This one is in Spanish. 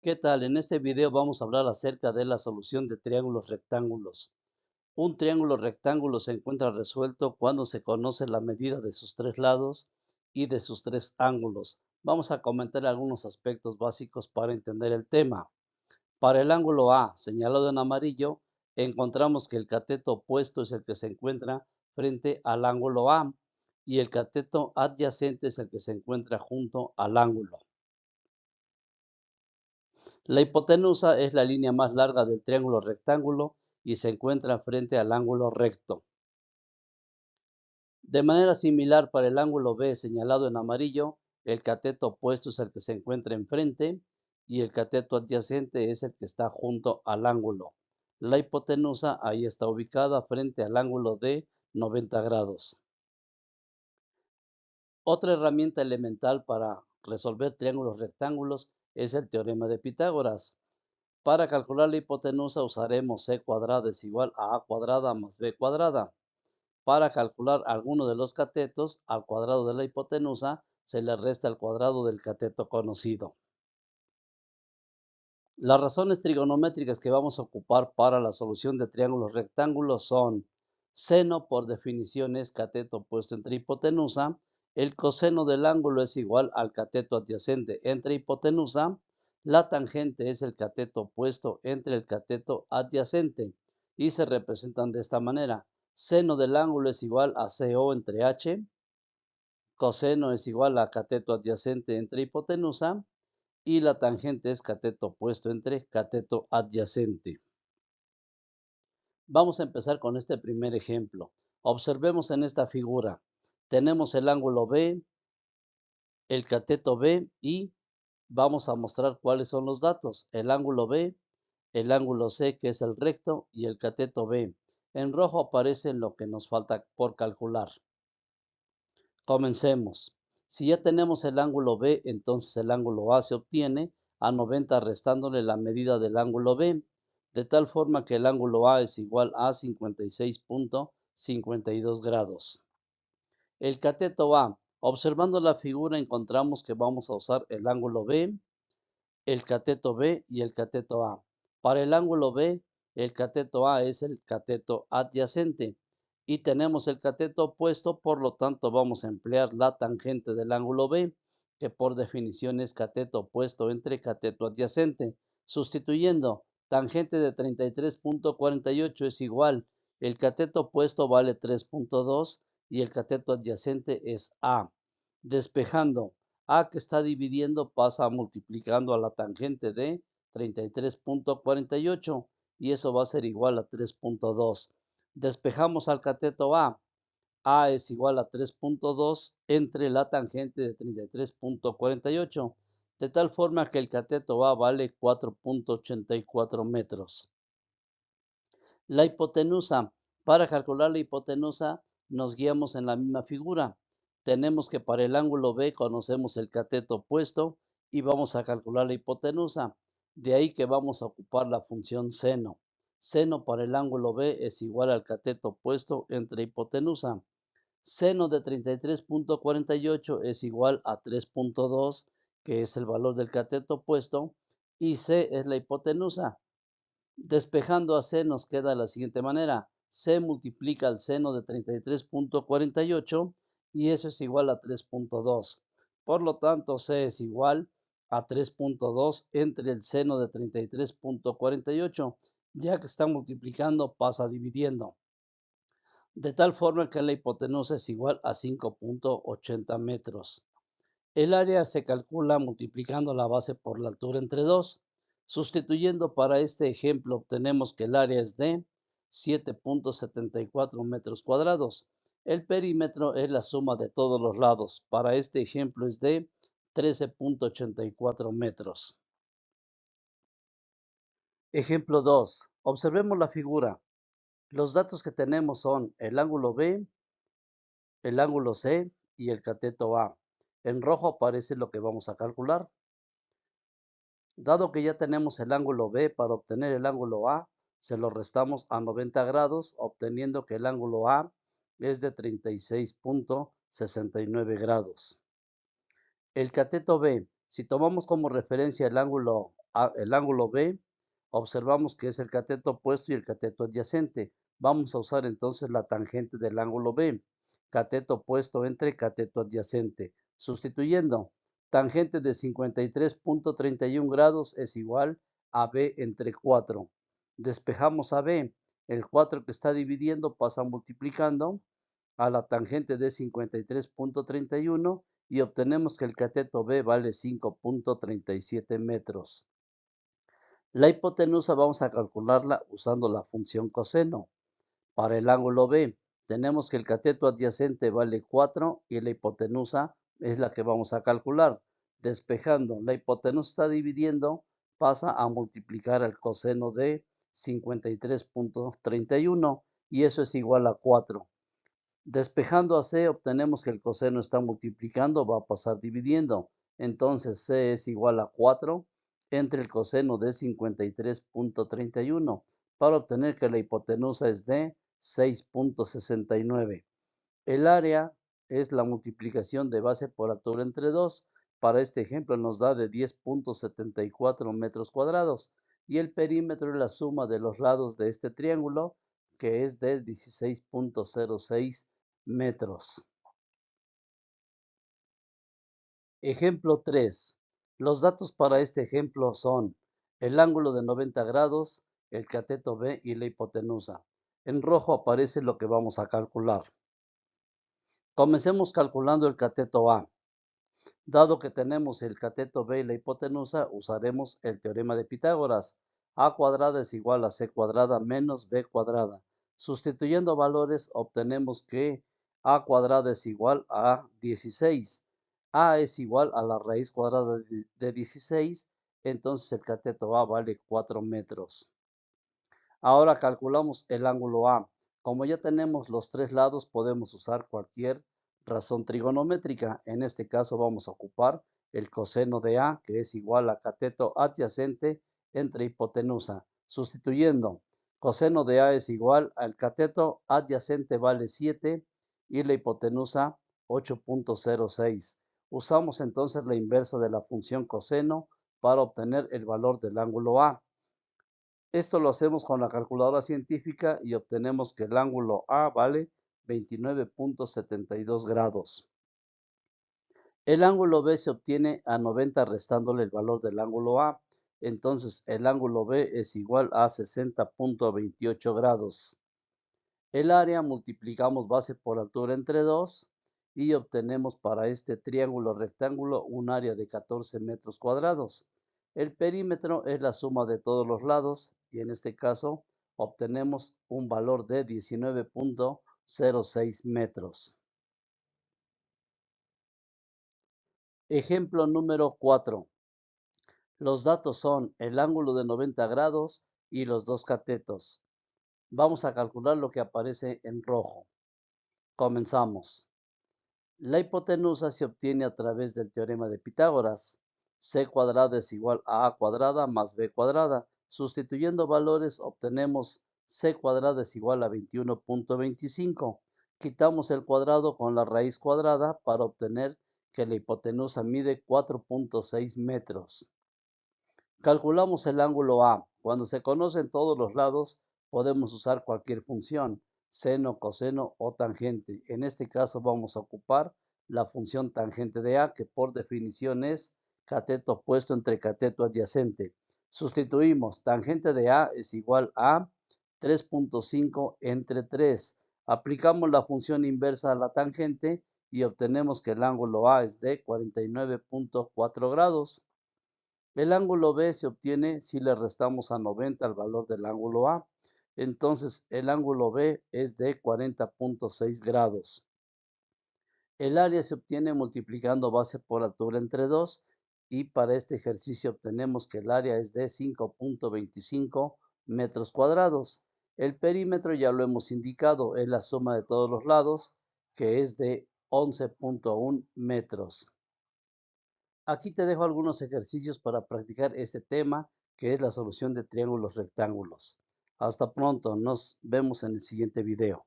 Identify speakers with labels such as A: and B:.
A: ¿Qué tal? En este video vamos a hablar acerca de la solución de triángulos rectángulos. Un triángulo rectángulo se encuentra resuelto cuando se conoce la medida de sus tres lados y de sus tres ángulos. Vamos a comentar algunos aspectos básicos para entender el tema. Para el ángulo A, señalado en amarillo, encontramos que el cateto opuesto es el que se encuentra frente al ángulo A y el cateto adyacente es el que se encuentra junto al ángulo. La hipotenusa es la línea más larga del triángulo rectángulo y se encuentra frente al ángulo recto. De manera similar para el ángulo B señalado en amarillo, el cateto opuesto es el que se encuentra enfrente y el cateto adyacente es el que está junto al ángulo. La hipotenusa ahí está ubicada frente al ángulo de 90 grados. Otra herramienta elemental para resolver triángulos rectángulos es el teorema de Pitágoras. Para calcular la hipotenusa usaremos c cuadrada es igual a cuadrada más b cuadrada. Para calcular alguno de los catetos, al cuadrado de la hipotenusa se le resta el cuadrado del cateto conocido. Las razones trigonométricas que vamos a ocupar para la solución de triángulos rectángulos son: seno por definición es cateto puesto entre hipotenusa, el coseno del ángulo es igual al cateto adyacente entre hipotenusa, la tangente es el cateto puesto entre el cateto adyacente y se representan de esta manera: seno del ángulo es igual a CO entre H, coseno es igual a cateto adyacente entre hipotenusa y la tangente es cateto opuesto entre cateto adyacente. Vamos a empezar con este primer ejemplo. Observemos en esta figura. Tenemos el ángulo B, el cateto B y vamos a mostrar cuáles son los datos. El ángulo B, el ángulo C, que es el recto, y el cateto B. En rojo aparece lo que nos falta por calcular. Comencemos. Si ya tenemos el ángulo B, entonces el ángulo A se obtiene a 90 restándole la medida del ángulo B, de tal forma que el ángulo A es igual a 56.52 grados. El cateto A. Observando la figura encontramos que vamos a usar el ángulo B, el cateto B y el cateto A. Para el ángulo B, el cateto A es el cateto adyacente y tenemos el cateto opuesto, por lo tanto vamos a emplear la tangente del ángulo B, que por definición es cateto opuesto entre cateto adyacente. Sustituyendo, tangente de 33.48 es igual, el cateto opuesto vale 3.2 y el cateto adyacente es A. Despejando, A que está dividiendo pasa multiplicando a la tangente de 33.48 y eso va a ser igual a 3.2. Despejamos al cateto A. A es igual a 3.2 entre la tangente de 33.48, de tal forma que el cateto A vale 4.84 metros. La hipotenusa. Para calcular la hipotenusa nos guiamos en la misma figura. Tenemos que para el ángulo B conocemos el cateto opuesto y vamos a calcular la hipotenusa. De ahí que vamos a ocupar la función seno. Seno para el ángulo B es igual al cateto opuesto entre hipotenusa. Seno de 33.48 es igual a 3.2, que es el valor del cateto opuesto, y C es la hipotenusa. Despejando a C nos queda de la siguiente manera: C multiplica el seno de 33.48 y eso es igual a 3.2. Por lo tanto, C es igual a 3.2 entre el seno de 33.48. Ya que está multiplicando, pasa dividiendo. De tal forma que la hipotenusa es igual a 5.80 metros. El área se calcula multiplicando la base por la altura entre 2. Sustituyendo para este ejemplo, obtenemos que el área es de 7.74 metros cuadrados. El perímetro es la suma de todos los lados. Para este ejemplo es de 13.84 metros. Ejemplo 2. Observemos la figura. Los datos que tenemos son el ángulo B, el ángulo C y el cateto A. En rojo aparece lo que vamos a calcular. Dado que ya tenemos el ángulo B, para obtener el ángulo A, se lo restamos a 90 grados, obteniendo que el ángulo A es de 36.69 grados. El cateto B, si tomamos como referencia el ángulo el ángulo B, observamos que es el cateto opuesto y el cateto adyacente. Vamos a usar entonces la tangente del ángulo B, cateto opuesto entre cateto adyacente. Sustituyendo, tangente de 53.31 grados es igual a B entre 4. Despejamos a B. El 4 que está dividiendo pasa multiplicando a la tangente de 53.31 y obtenemos que el cateto B vale 5.37 metros. La hipotenusa vamos a calcularla usando la función coseno. Para el ángulo B, tenemos que el cateto adyacente vale 4 y la hipotenusa es la que vamos a calcular. Despejando, la hipotenusa está dividiendo, pasa a multiplicar al coseno de 53.31 y eso es igual a 4. Despejando a C, obtenemos que el coseno está multiplicando, va a pasar dividiendo. Entonces C es igual a 4 entre el coseno de 53.31 para obtener que la hipotenusa es de 6.69. El área es la multiplicación de base por altura entre 2. Para este ejemplo nos da de 10.74 metros cuadrados. Y el perímetro es la suma de los lados de este triángulo, que es de 16.06 metros. Ejemplo 3. Los datos para este ejemplo son el ángulo de 90 grados, el cateto B y la hipotenusa. En rojo aparece lo que vamos a calcular. Comencemos calculando el cateto A. Dado que tenemos el cateto B y la hipotenusa, usaremos el teorema de Pitágoras. A cuadrada es igual a C cuadrada menos B cuadrada. Sustituyendo valores, obtenemos que A cuadrada es igual a 16. A es igual a la raíz cuadrada de 16, entonces el cateto A vale 4 metros. Ahora calculamos el ángulo A. Como ya tenemos los tres lados, podemos usar cualquier razón trigonométrica. En este caso vamos a ocupar el coseno de A, que es igual a cateto adyacente entre hipotenusa. Sustituyendo, coseno de A es igual al cateto adyacente vale 7 y la hipotenusa 8.06. Usamos entonces la inversa de la función coseno para obtener el valor del ángulo A. Esto lo hacemos con la calculadora científica y obtenemos que el ángulo A vale 29.72 grados. El ángulo B se obtiene a 90 restándole el valor del ángulo A. Entonces el ángulo B es igual a 60.28 grados. El área multiplicamos base por altura entre 2 y obtenemos para este triángulo rectángulo un área de 14 metros cuadrados. El perímetro es la suma de todos los lados y en este caso obtenemos un valor de 19.06 metros. Ejemplo número 4. Los datos son el ángulo de 90 grados y los dos catetos. Vamos a calcular lo que aparece en rojo. Comenzamos. La hipotenusa se obtiene a través del teorema de Pitágoras. C cuadrada es igual a A cuadrada más B cuadrada. Sustituyendo valores obtenemos C cuadrada es igual a 21.25. Quitamos el cuadrado con la raíz cuadrada para obtener que la hipotenusa mide 4.6 metros. Calculamos el ángulo A. Cuando se conocen todos los lados, podemos usar cualquier función, seno, coseno o tangente. En este caso vamos a ocupar la función tangente de A, que por definición es cateto opuesto entre cateto adyacente. Sustituimos, tangente de A es igual a 3.5 entre 3. Aplicamos la función inversa a la tangente y obtenemos que el ángulo A es de 49.4 grados. El ángulo B se obtiene si le restamos a 90 el valor del ángulo A. Entonces el ángulo B es de 40.6 grados. El área se obtiene multiplicando base por altura entre 2 y para este ejercicio obtenemos que el área es de 5.25 metros cuadrados. El perímetro ya lo hemos indicado, es la suma de todos los lados, que es de 11.1 metros. Aquí te dejo algunos ejercicios para practicar este tema, que es la solución de triángulos rectángulos. Hasta pronto, nos vemos en el siguiente video.